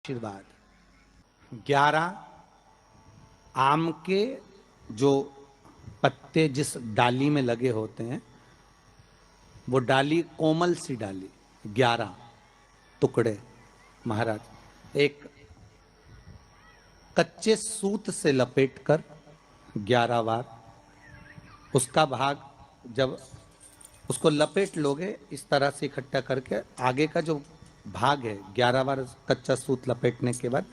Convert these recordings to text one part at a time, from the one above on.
आशीर्वाद 11 आम के जो पत्ते जिस डाली में लगे होते हैं वो डाली कोमल सी डाली 11 टुकड़े महाराज एक कच्चे सूत से लपेटकर 11 बार उसका भाग जब उसको लपेट लोगे इस तरह से इकट्ठा करके आगे का जो भाग है 11 बार कच्चा सूत लपेटने के बाद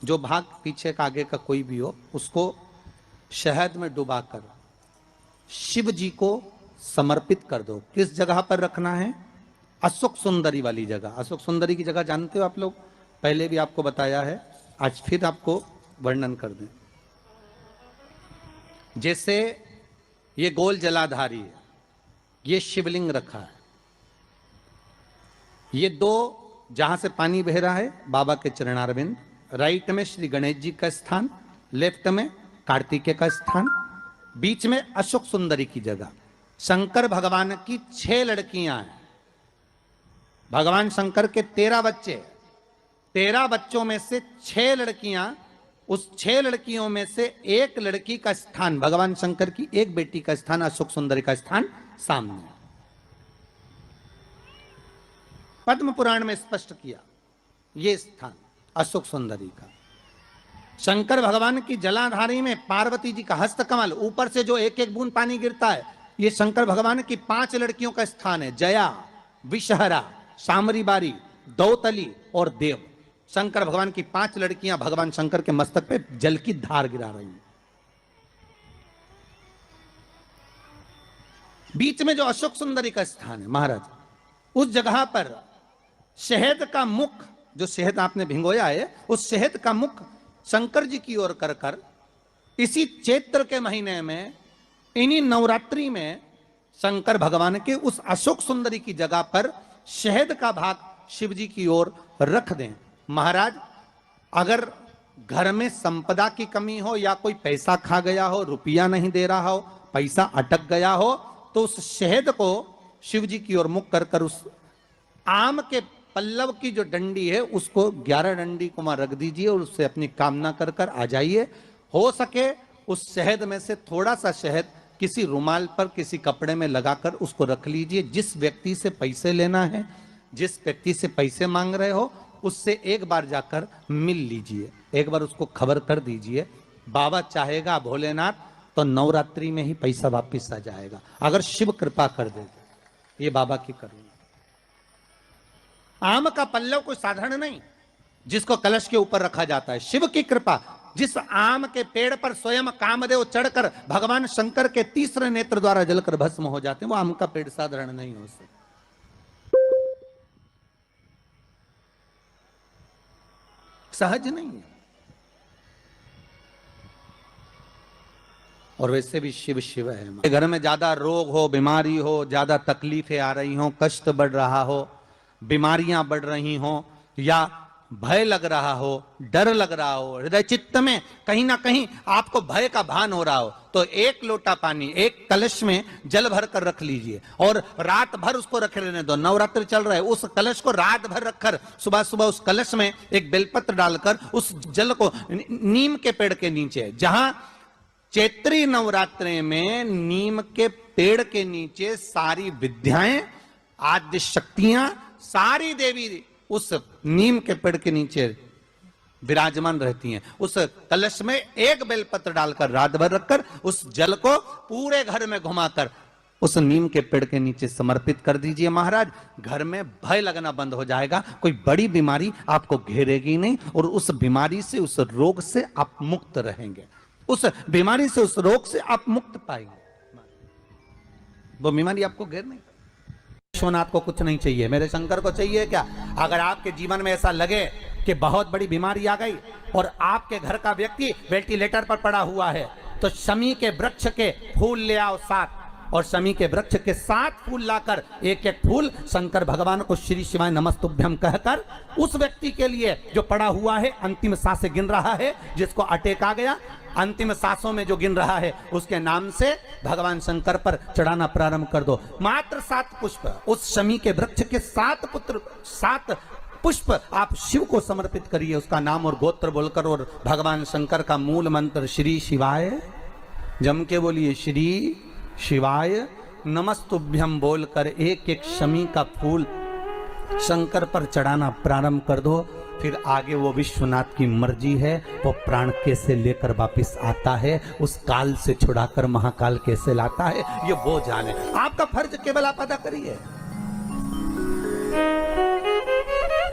जो भाग पीछे का आगे का कोई भी हो उसको शहद में डुबाकर शिव जी को समर्पित कर दो। किस जगह पर रखना है? अशोक सुंदरी वाली जगह। अशोक सुंदरी की जगह जानते हो आप लोग, पहले भी आपको बताया है, आज फिर आपको वर्णन कर दें। जैसे ये गोल जलाधारी है, ये शिवलिंग रखा है, ये दो जहां से पानी बह रहा है बाबा के चरणारविंद, राइट में श्री गणेश जी का स्थान, लेफ्ट में कार्तिकेय का स्थान, बीच में अशोक सुंदरी की जगह। शंकर भगवान की 6 लड़कियां हैं। भगवान शंकर के 13 बच्चे, 13 बच्चों में से 6 लड़कियां, उस 6 लड़कियों में से एक लड़की का स्थान, भगवान शंकर की एक बेटी का स्थान, अशोक सुंदरी का स्थान सामने पद्म पुराण में स्पष्ट किया। ये स्थान अशोक सुंदरी का। शंकर भगवान की जलाधारी में पार्वती जी का हस्तकमल, ऊपर से जो एक एक बूंद पानी गिरता है, ये शंकर भगवान की 5 लड़कियों का स्थान है। जया, विषहरा, सामरी बारी, दौतली और देव। शंकर भगवान की 5 लड़कियां भगवान शंकर के मस्तक पे जल की धार गिरा रही हैं। बीच में जो अशोक सुंदरी का स्थान है महाराज, उस जगह पर शहद का मुख, जो शहद आपने भिंगोया है, उस शहद का मुख शंकर जी की ओर कर कर इसी चैत्र के महीने में, इन्हीं नवरात्रि में शंकर भगवान के उस अशोक सुंदरी की जगह पर शहद का भाग शिव जी की ओर रख दें। महाराज अगर घर में संपदा की कमी हो या कोई पैसा खा गया हो, रुपया नहीं दे रहा हो, पैसा अटक गया हो, तो उस शहद को शिव जी की ओर मुख कर कर उस आम के पल्लव की जो डंडी है उसको 11 डंडी को वहां रख दीजिए और उससे अपनी कामना कर कर आ जाइए। हो सके उस शहद में से थोड़ा सा शहद किसी रुमाल पर, किसी कपड़े में लगाकर उसको रख लीजिए। जिस व्यक्ति से पैसे लेना है, जिस व्यक्ति से पैसे मांग रहे हो, उससे एक बार जाकर मिल लीजिए, एक बार उसको खबर कर दीजिए। बाबा चाहेगा भोलेनाथ तो नवरात्रि में ही पैसा वापिस आ जाएगा, अगर शिव कृपा कर दे। ये बाबा की करुणा। आम का पल्लव कोई साधारण नहीं जिसको कलश के ऊपर रखा जाता है, शिव की कृपा। जिस आम के पेड़ पर स्वयं कामदेव चढ़कर भगवान शंकर के तीसरे नेत्र द्वारा जलकर भस्म हो जाते हैं, वो आम का पेड़ साधारण नहीं हो सकता। सहज नहीं है। और वैसे भी शिव शिव है। घर में ज्यादा रोग हो, बीमारी हो, ज्यादा तकलीफें आ रही हो, कष्ट बढ़ रहा हो, बीमारियां बढ़ रही हो, या भय लग रहा हो, डर लग रहा हो, हृदय चित्त में कहीं ना कहीं आपको भय का भान हो रहा हो, तो एक लोटा पानी, एक कलश में जल भर कर रख लीजिए और रात भर उसको रखे रहने दो। नवरात्रि चल रहा है, उस कलश को रात भर रखकर सुबह सुबह उस कलश में एक बेलपत्र डालकर उस जल को नीम के पेड़ के नीचे, जहां चैत्री नवरात्रि में नीम के पेड़ के नीचे सारी विद्याएं, आद्य शक्तियां, सारी देवी उस नीम के पेड़ के नीचे विराजमान रहती हैं। उस कलश में एक बेलपत्र डालकर रात भर रखकर उस जल को पूरे घर में घुमाकर उस नीम के पेड़ के नीचे समर्पित कर दीजिए। महाराज घर में भय लगना बंद हो जाएगा, कोई बड़ी बीमारी आपको घेरेगी नहीं और उस बीमारी से, उस रोग से आप मुक्त रहेंगे। उस बीमारी से, उस रोग से आप मुक्त पाएंगे। वो बीमारी आपको घेर नहीं। विश्वनाथ को कुछ नहीं चाहिए, मेरे शंकर को चाहिए क्या? अगर आपके जीवन में ऐसा लगे कि बहुत बड़ी बीमारी आ गई और आपके घर का व्यक्ति वेंटिलेटर पर पड़ा हुआ है, तो शमी के वृक्ष के फूल ले आओ 7, और शमी के वृक्ष के 7 फूल लाकर एक एक फूल शंकर भगवान को श्री शिवाय नमस्तुभ्यम कहकर उस व्यक्ति के लिए जो पड़ा हुआ है, अंतिम सांसें गिन रहा है, जिसको अटैक आ गया, अंतिम सांसों में जो गिन रहा है, उसके नाम से भगवान शंकर पर चढ़ाना प्रारंभ कर दो। मात्र 7 पुष्प, उस शमी के वृक्ष के 7 पुत्र, 7 पुष्प आप शिव को समर्पित करिए, उसका नाम और गोत्र बोलकर, और भगवान शंकर का मूल मंत्र श्री शिवाय, जम के बोलिए श्री शिवाय नमस्तुभ्यम बोलकर एक एक शमी का फूल शंकर पर चढ़ाना प्रारंभ कर दो। फिर आगे वो विश्वनाथ की मर्जी है, वो प्राण कैसे लेकर वापिस आता है, उस काल से छुड़ाकर महाकाल कैसे लाता है, ये वो जाने। आपका फर्ज केवल आप अदा करिए।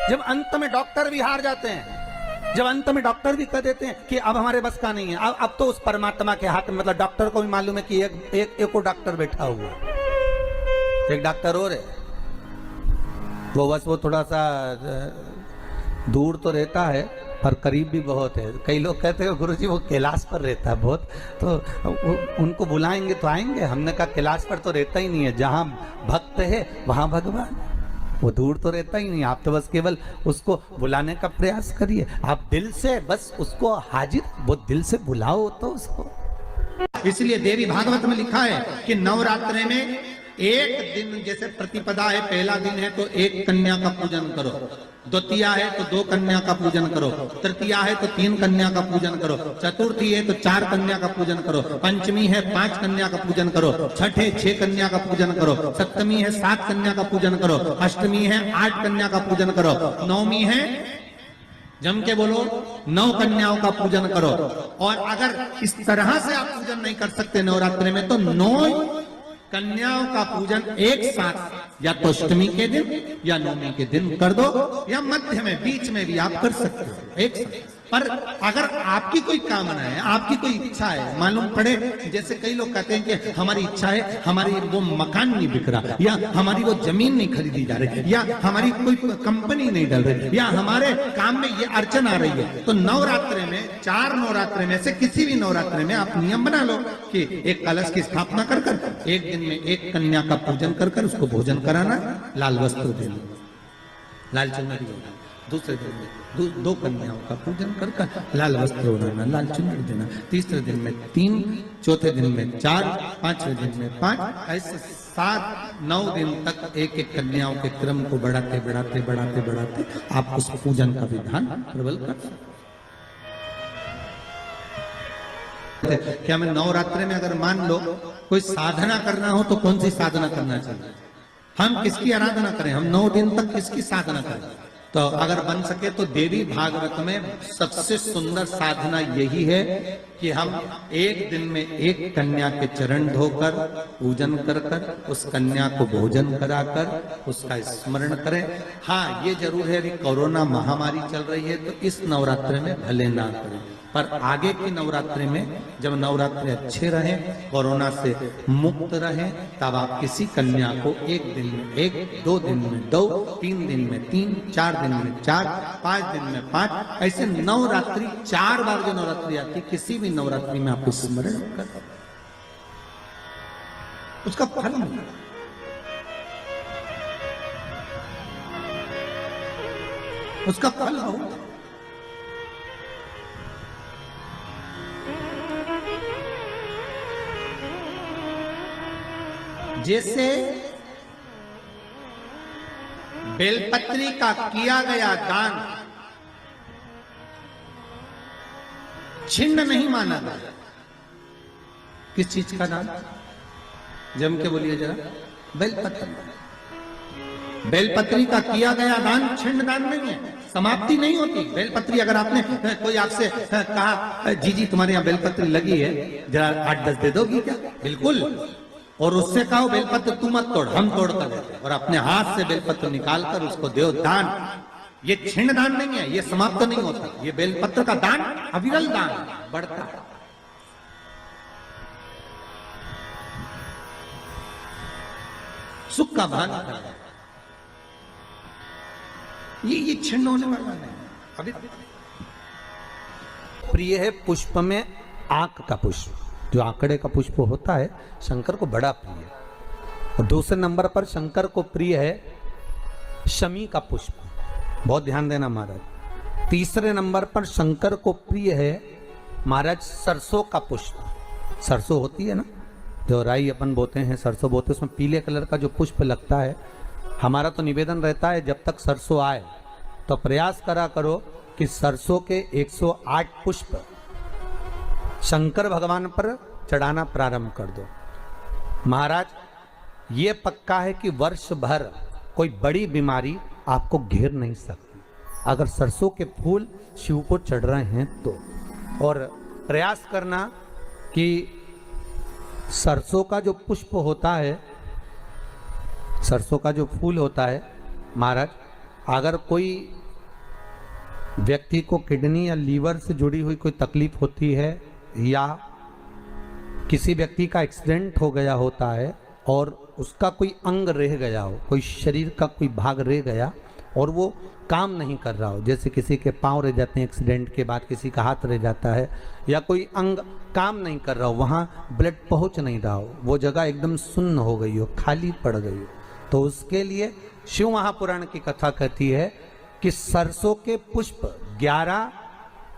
जब अंत में डॉक्टर भी हार जाते हैं, जब अंत में डॉक्टर भी कह देते हैं कि अब हमारे बस का नहीं है, अब तो उस परमात्मा के हाथ में, मतलब डॉक्टर को भी मालूम है कि एक और डॉक्टर बैठा हुआ, एक डॉक्टर और है, वो बस वो थोड़ा सा दूर तो रहता है पर करीब भी बहुत है। कई लोग कहते हैं गुरुजी वो कैलाश पर रहता है बहुत, तो उनको बुलाएंगे तो आएंगे। हमने कहा कैलाश पर तो रहता ही नहीं है, जहाँ भक्त है वहाँ भगवान, वो दूर तो रहता ही नहीं। आप तो बस केवल उसको बुलाने का प्रयास करिए, आप दिल से बस उसको हाजिर, वो दिल से बुलाओ तो उसको। इसलिए देवी भागवत में लिखा है कि नवरात्रि में एक दिन, जैसे प्रतिपदा है, पहला दिन है तो एक कन्या का पूजन करो, द्वितीया है तो 2 कन्या का पूजन करो, तृतीया है तो 3 कन्या का पूजन करो, चतुर्थी है तो 4 कन्या का पूजन करो, पंचमी है 5 कन्या का पूजन करो, छठ है 6 कन्या का पूजन करो, सप्तमी है 7 कन्या का पूजन करो, अष्टमी है 8 कन्या का पूजन करो, नवमी है, जम के बोलो, 9 कन्याओं का पूजन करो। और अगर इस तरह से आप पूजन नहीं कर सकते नवरात्रि में, तो 9 कन्याओं का पूजन एक साथ, या तो अष्टमी के दिन या नवमी के दिन कर दो, या मध्य में बीच में भी आप कर सकते हो एक साथ। पर अगर आपकी कोई कामना है, आपकी कोई इच्छा है, मालूम पड़े, जैसे कई लोग कहते हैं कि हमारी इच्छा है, हमारी वो मकान नहीं बिक रहा, या हमारी वो जमीन नहीं खरीदी जा रही, या हमारी कोई कंपनी नहीं डल रही, या हमारे काम में ये अड़चन आ रही है, तो नवरात्रि में, 4 नवरात्रि में से किसी भी नवरात्रि में आप नियम बना लो कि एक कलश की स्थापना कर कर एक दिन में एक कन्या का पूजन कर कर उसको भोजन कराना, लाल वस्त्र देना, लाल चुनरी देना, दूसरे दिन में 2 कन्याओं का पूजन कर कर लाल वस्त्र ओढ़ाना, लाल चुनरी देना, तीसरे दिन में 3, चौथे दिन में 4, 5वें दिन में 5, ऐसे 7-9 दिन तक एक एक कन्याओं के क्रम को बढ़ाते बढ़ाते बढ़ाते बढ़ाते आप उस पूजन का विधान प्रबल कर सकते। क्या मैं नवरात्रि में अगर मान लो कोई साधना करना हो तो कौन सी साधना करना चाहिए? हम किसकी आराधना करें? हम 9 दिन तक किसकी साधना करें? तो अगर बन सके तो देवी भागवत में सबसे सुंदर साधना यही है कि हम एक दिन में एक कन्या के चरण धोकर पूजन कर कर उस कन्या को भोजन कराकर उसका स्मरण करें। हाँ, ये जरूर है कि कोरोना महामारी चल रही है तो इस नवरात्रि में भले ना करें, पर आगे की नवरात्रि में जब नवरात्रि अच्छे रहे, कोरोना से मुक्त रहे, तब आप किसी कन्या को एक दिन में 1, 2 दिन में 2, 3 दिन में 3, 4 दिन में 4, 5 दिन में 5, ऐसे नवरात्रि 4 बार जो नवरात्रि आती, किसी भी नवरात्रि में आप स्मरण कर उसका फल मिले। उसका फल होगा। जैसे बेलपत्री का किया गया दान छिन्न नहीं माना गया। किस चीज का दान? जम के बोलिए जरा। बेलपत्री। बेलपत्री का किया गया दान छिन्न दान नहीं है, समाप्ति नहीं होती। बेलपत्री अगर आपने कोई आपसे कहा जी जी तुम्हारे यहाँ बेलपत्री लगी है, जरा 8-10 दे दोगी क्या? बिल्कुल। और उससे कहो बेलपत्र तू मत तोड़, हम तोड़ कर देते, और अपने हाथ से बेलपत्र निकालकर उसको दो दान। ये छिन्न दान नहीं है, ये समाप्त नहीं होता। ये बेलपत्र का दान अविरल दान बढ़ता है। सुख का भान करता है। ये छिन्न होने वाला नहीं। अभी प्रिय है पुष्प में आंक का पुष्प, जो आंकड़े का पुष्प होता है शंकर को बड़ा प्रिय है। और दूसरे नंबर पर शंकर को प्रिय है शमी का पुष्प, बहुत ध्यान देना महाराज। तीसरे नंबर पर शंकर को प्रिय है महाराज सरसों का पुष्प। सरसों होती है ना, जो राई अपन बोते हैं, सरसों बोते हैं, उसमें पीले कलर का जो पुष्प लगता है। हमारा तो निवेदन रहता है जब तक सरसों आए तो प्रयास करा करो कि सरसों के 108 पुष्प शंकर भगवान पर चढ़ाना प्रारंभ कर दो। महाराज ये पक्का है कि वर्ष भर कोई बड़ी बीमारी आपको घेर नहीं सकती अगर सरसों के फूल शिव को चढ़ रहे हैं तो। और प्रयास करना कि सरसों का जो पुष्प होता है, सरसों का जो फूल होता है महाराज, अगर कोई व्यक्ति को किडनी या लीवर से जुड़ी हुई कोई तकलीफ होती है या किसी व्यक्ति का एक्सीडेंट हो गया होता है और उसका कोई अंग रह गया हो, कोई शरीर का कोई भाग रह गया और वो काम नहीं कर रहा हो, जैसे किसी के पांव रह जाते हैं एक्सीडेंट के बाद, किसी का हाथ रह जाता है या कोई अंग काम नहीं कर रहा हो, वहाँ ब्लड पहुँच नहीं रहा हो, वो जगह एकदम सुन्न हो गई हो, खाली पड़ गई हो, तो उसके लिए शिव महापुराण की कथा कहती है कि सरसों के पुष्प 11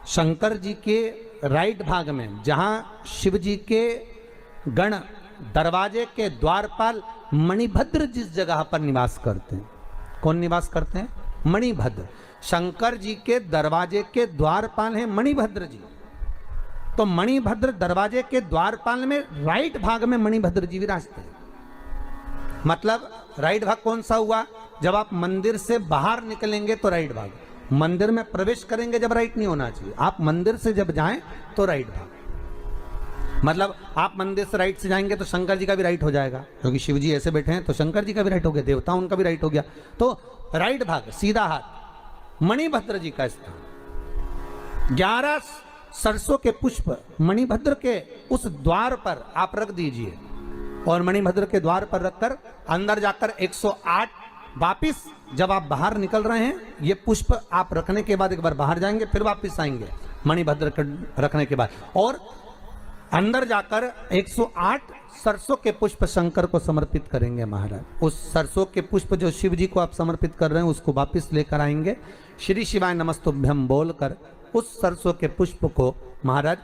शंकर जी के राइट भाग में, जहाँ शिव जी के गण दरवाजे के द्वारपाल मणिभद्र जिस जगह पर निवास करते हैं, कौन निवास करते हैं? मणिभद्र। शंकर जी के दरवाजे के द्वारपाल हैं मणिभद्र जी। तो मणिभद्र दरवाजे के द्वारपाल में राइट भाग में मणिभद्र जी विराजते हैं। मतलब राइट भाग कौन सा हुआ? जब आप मंदिर से बाहर निकलेंगे तो राइट भाग, मंदिर में प्रवेश करेंगे जब राइट नहीं होना चाहिए, आप मंदिर से जब जाएं तो राइट भाग। मतलब आप मंदिर से राइट से जाएंगे तो शंकर जी का भी राइट हो जाएगा, क्योंकि शिव जी ऐसे बैठे हैं तो शंकर जी का भी राइट हो गया, देवता उनका भी राइट हो गया, तो राइट भाग सीधा हाथ मणिभद्र जी का स्थान। 11 सरसों के पुष्प मणिभद्र के उस द्वार पर आप रख दीजिए और मणिभद्र के द्वार पर रखकर अंदर जाकर 108 वापिस जब आप बाहर निकल रहे हैं, ये पुष्प आप रखने के बाद एक बार बाहर जाएंगे फिर वापिस आएंगे मणिभद्र रखने के बाद, और अंदर जाकर 108 सरसों के पुष्प शंकर को समर्पित करेंगे महाराज। उस सरसों के पुष्प जो शिव जी को आप समर्पित कर रहे हैं उसको वापस लेकर आएंगे, श्री शिवाय नमस्तुभ्यम बोलकर उस सरसों के पुष्प को महाराज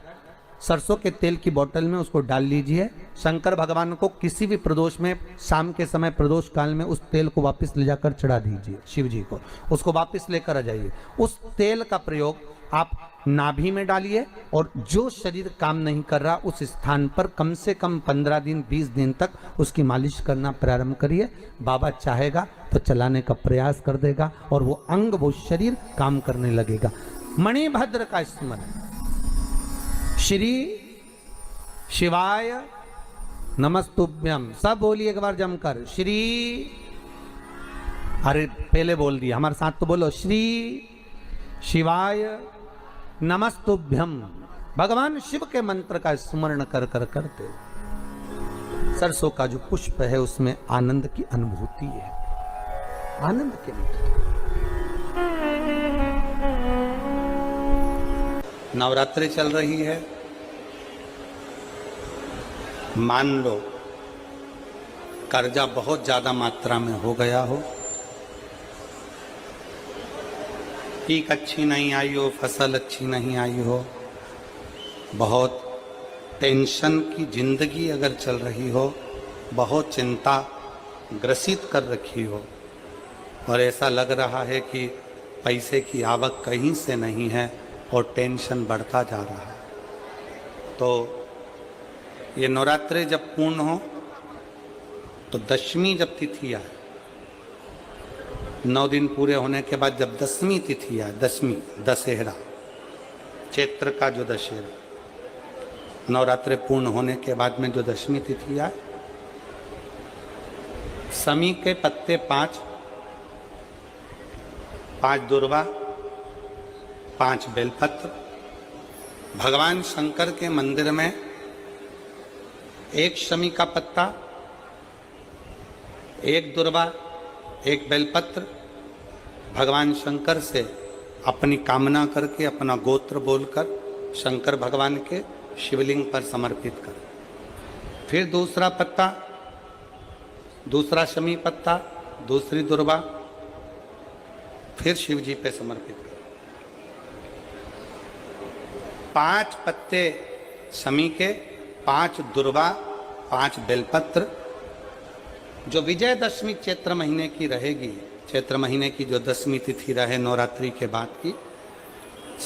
सरसों के तेल की बोतल में उसको डाल लीजिए। शंकर भगवान को किसी भी प्रदोष में शाम के समय प्रदोष काल में उस तेल को वापस ले जाकर चढ़ा दीजिए शिव जी को, उसको वापस लेकर आ जाइए। उस तेल का प्रयोग आप नाभि में डालिए और जो शरीर काम नहीं कर रहा उस स्थान पर कम से कम 15 दिन 20 दिन तक उसकी मालिश करना प्रारंभ करिए। बाबा चाहेगा तो चलाने का प्रयास कर देगा और वो अंग वो शरीर काम करने लगेगा। मणिभद्र का स्मरण, श्री शिवाय नमस्तुभ्यम, सब बोलिए एक बार जमकर, श्री, अरे पहले बोल दिया, हमारे साथ तो बोलो, श्री शिवाय नमस्तुभ्यम। भगवान शिव के मंत्र का स्मरण कर कर करते सरसों का जो पुष्प है उसमें आनंद की अनुभूति है, आनंद की अनुभूति। नवरात्रि चल रही है, मान लो कर्जा बहुत ज्यादा मात्रा में हो गया हो, पीक अच्छी नहीं आई हो, फसल अच्छी नहीं आई हो, बहुत टेंशन की जिंदगी अगर चल रही हो, बहुत चिंता ग्रसित कर रखी हो और ऐसा लग रहा है कि पैसे की आवक कहीं से नहीं है और टेंशन बढ़ता जा रहा है, तो ये नवरात्रि जब पूर्ण हो तो दशमी जब तिथि आए, 9 दिन पूरे होने के बाद जब दसवीं तिथि आए, दशमी दशहरा, चैत्र का जो दशहरा, नवरात्रि पूर्ण होने के बाद में जो दशमी तिथि आए, समी के पत्ते 5 दुर्वा, 5 बेलपत्र, भगवान शंकर के मंदिर में 1 शमी का पत्ता, 1 दुर्वा, 1 बेलपत्र, भगवान शंकर से अपनी कामना करके अपना गोत्र बोलकर शंकर भगवान के शिवलिंग पर समर्पित कर, फिर दूसरा पत्ता, दूसरा शमी पत्ता, दूसरी दुर्वा, फिर शिव जी पे समर्पित कर। 5 पत्ते शमी के, 5 दुर्वा, 5 बेलपत्र, जो विजयदशमी चैत्र महीने की रहेगी चैत्र महीने की जो 10वीं तिथि रहे नवरात्रि के बाद की,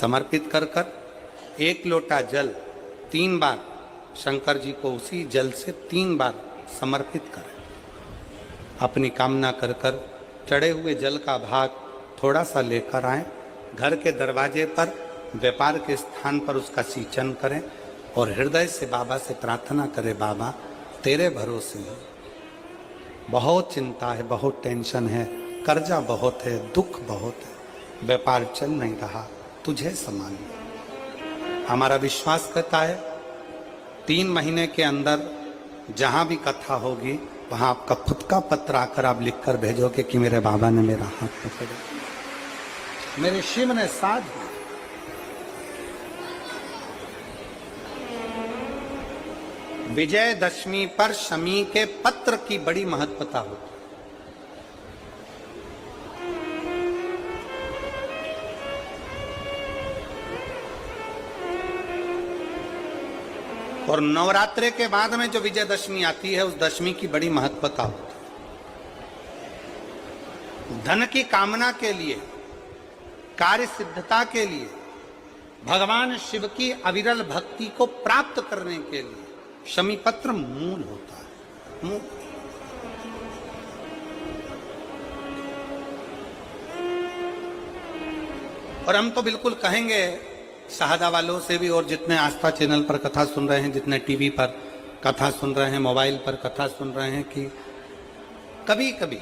समर्पित कर कर 1 लोटा जल 3 बार शंकर जी को उसी जल से 3 बार समर्पित करें। अपनी कामना कर कर चढ़े हुए जल का भाग थोड़ा सा लेकर आएं, घर के दरवाजे पर व्यापार के स्थान पर उसका सिंचन करें और हृदय से बाबा से प्रार्थना करें, बाबा तेरे भरोसे हूँ, बहुत चिंता है, बहुत टेंशन है, कर्जा बहुत है, दुख बहुत है, व्यापार चल नहीं रहा, तुझे संभालना। हमारा विश्वास करता है 3 महीने के अंदर जहां भी कथा होगी वहां आपका खुद का पत्र आकर आप लिखकर भेजोगे कि मेरे बाबा ने मेरा हाथ पकड़ा, मेरे शिव ने साथ दिया। विजयदशमी पर शमी के पत्र की बड़ी महत्वता होती है। और नवरात्रे के बाद में जो विजयदशमी आती है उस दशमी की बड़ी महत्वता होती है। धन की कामना के लिए, कार्य सिद्धता के लिए, भगवान शिव की अविरल भक्ति को प्राप्त करने के लिए शमी पत्र मूल होता है। मूल। और हम तो बिल्कुल कहेंगे शहादा वालों से भी, और जितने आस्था चैनल पर कथा सुन रहे हैं, जितने टीवी पर कथा सुन रहे हैं, मोबाइल पर कथा सुन रहे हैं, कि कभी कभी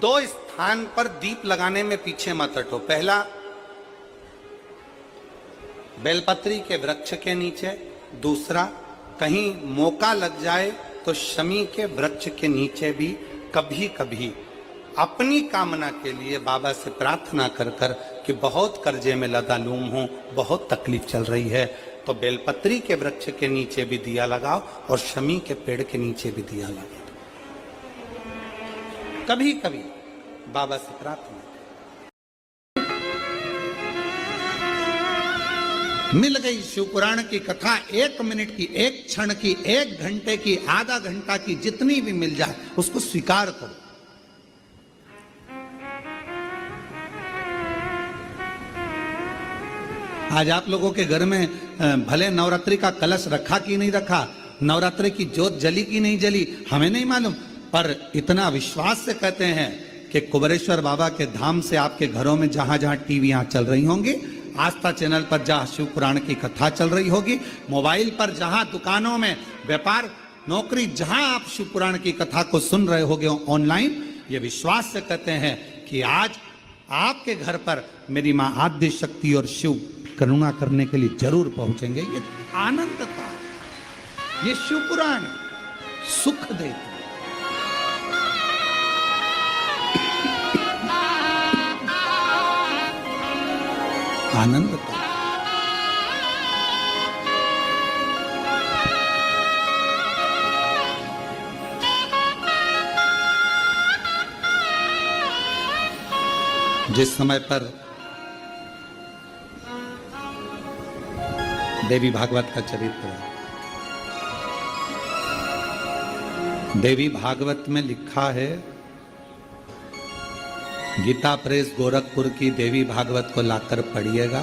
2 स्थान पर दीप लगाने में पीछे मत हटो। पहला, बेलपत्री के वृक्ष के नीचे। दूसरा, कहीं मौका लग जाए तो शमी के वृक्ष के नीचे भी कभी कभी अपनी कामना के लिए बाबा से प्रार्थना कर कर कि बहुत कर्जे में लदालूम हूं, बहुत तकलीफ चल रही है, तो बेलपत्री के वृक्ष के नीचे भी दिया लगाओ और शमी के पेड़ के नीचे भी दिया लगाओ। कभी कभी बाबा से प्रार्थना। मिल गई शिवपुराण की कथा, 1 मिनट की, 1 क्षण की, 1 घंटे की, आधा घंटा की, जितनी भी मिल जाए उसको स्वीकार करो। आज आप लोगों के घर में भले नवरात्रि का कलश रखा कि नहीं रखा, नवरात्रि की ज्योत जली कि नहीं जली, हमें नहीं मालूम, पर इतना विश्वास से कहते हैं कि कुबेरेश्वर बाबा के धाम से आपके घरों में जहां जहां टीवियां चल रही होंगी, आस्था चैनल पर जहां शिव पुराण की कथा चल रही होगी, मोबाइल पर जहां, दुकानों में, व्यापार, नौकरी, जहां आप शिव पुराण की कथा को सुन रहे होगे ऑनलाइन, ये विश्वास से कहते हैं कि आज आपके घर पर मेरी मां आद्य शक्ति और शिव करुणा करने के लिए जरूर पहुंचेंगे। ये आनंद था, ये शिव पुराण सुख देती, आनंद था। जिस समय पर देवी भागवत का चरित्र है, देवी भागवत में लिखा है, गीता प्रेस गोरखपुर की देवी भागवत को लाकर पढ़िएगा।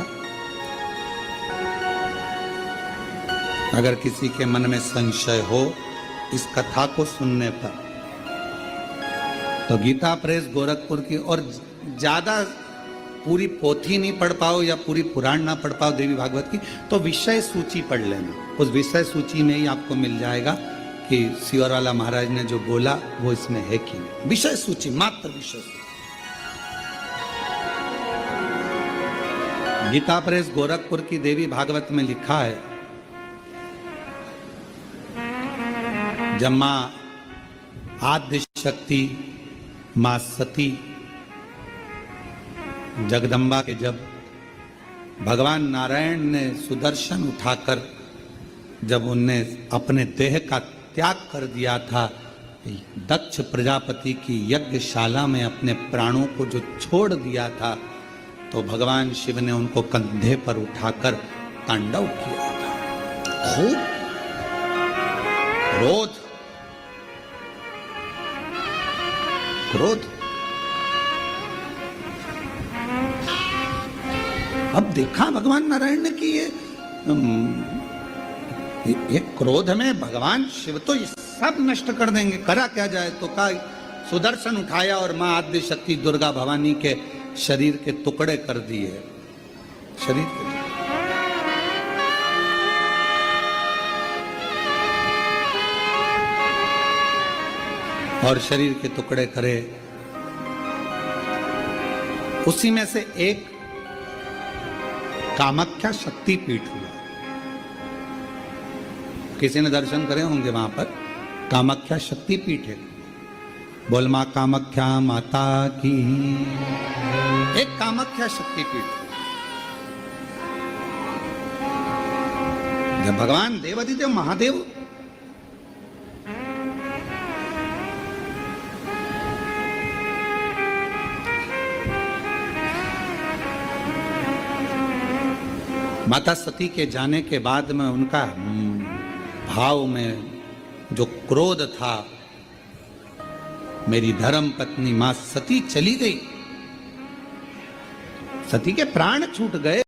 अगर किसी के मन में संशय हो इस कथा को सुनने पर, तो गीता प्रेस गोरखपुर की, और ज्यादा पूरी पोथी नहीं पढ़ पाओ या पूरी पुराण ना पढ़ पाओ देवी भागवत की, तो विषय सूची पढ़ लेना। उस विषय सूची में ही आपको मिल जाएगा कि सियोरवाला महाराज ने जो बोला वो इसमें है कि नहीं। विषय सूची, मात्र विषय सूची। गीता प्रेस गोरखपुर की देवी भागवत में लिखा है, जब मां आद्य शक्ति, मां सती जगदम्बा के जब भगवान नारायण ने सुदर्शन उठाकर जब उनने अपने देह का त्याग कर दिया था, दक्ष प्रजापति की यज्ञशाला में अपने प्राणों को जो छोड़ दिया था, तो भगवान शिव ने उनको कंधे पर उठाकर तांडव किया था। खूब क्रोध, क्रोध। अब देखा भगवान नारायण ने कि ये क्रोध में भगवान शिव तो ये सब नष्ट कर देंगे, करा क्या जाए। तो कहा सुदर्शन उठाया और मां आद्य शक्ति दुर्गा भवानी के शरीर के टुकड़े कर दिए, शरीर के और शरीर के टुकड़े करे। उसी में से एक कामाख्या शक्तिपीठ हुआ। किसी ने दर्शन करे होंगे वहां पर, कामाख्या शक्तिपीठ है। बोल मां कामाख्या माता की। एक कामाख्या शक्तिपीठ। जब भगवान देवाधिदेव महादेव माता सती के जाने के बाद में उनका भाव में जो क्रोध था, मेरी धर्म पत्नी मां सती चली गई, सती के प्राण छूट गए।